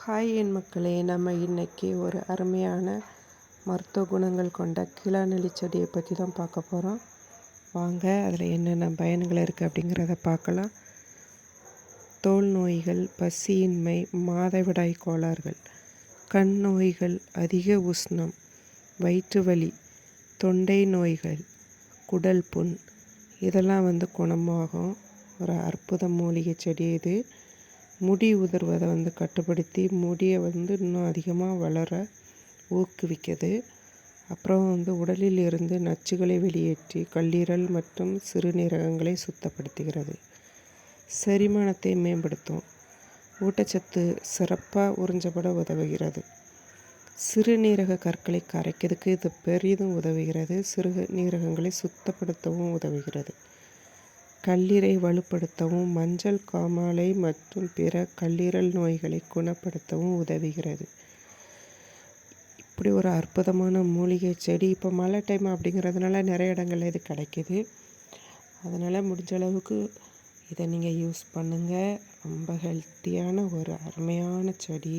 Hi என் மக்களே, நம்ம இன்னைக்கு ஒரு அருமையான மருத்துவ குணங்கள் கொண்ட கிளாநெல்லி செடியை பற்றி தான் பார்க்க போகிறோம். வாங்க, அதில் என்னென்ன பயன்கள் இருக்குது அப்படிங்கிறத பார்க்கலாம். தோல் நோய்கள், பசியின்மை, மாதவிடாய் கோளாறுகள், கண் நோய்கள், அதிக உஷ்ணம், வயிற்று வலி, தொண்டை நோய்கள், குடல் புண் இதெல்லாம் குணமாகும். ஒரு அற்புத மூலிகை செடி இது. முடி உதிர்வதை கட்டுப்படுத்தி முடியை இன்னும் அதிகமாக வளர ஊக்குவிக்குது. அப்புறம் உடலில் இருந்து நச்சுகளை வெளியேற்றி கல்லீரல் மற்றும் சிறுநீரகங்களை சுத்தப்படுத்துகிறது. செரிமானத்தை மேம்படுத்தும். ஊட்டச்சத்து சிறப்பாக உறிஞ்சப்பட உதவுகிறது. சிறுநீரக கற்களை கரைக்கிறதுக்கு இது பெரிதும் உதவுகிறது. சிறுநீரகங்களை சுத்தப்படுத்தவும் உதவுகிறது. கல்லீரை வலுப்படுத்தவும், மஞ்சள் காமாலை மற்றும் பிற கல்லீரல் நோய்களை குணப்படுத்தவும் உதவுகிறது. இப்படி ஒரு அற்புதமான மூலிகை செடி இப்போ மழை டைம் அப்படிங்கிறதுனால நிறைய இடங்கள்ல இது கிடைக்கிது. அதனால் முடிஞ்ச அளவுக்கு இதை நீங்கள் யூஸ் பண்ணுங்கள். ரொம்ப ஹெல்த்தியான ஒரு அருமையான செடி.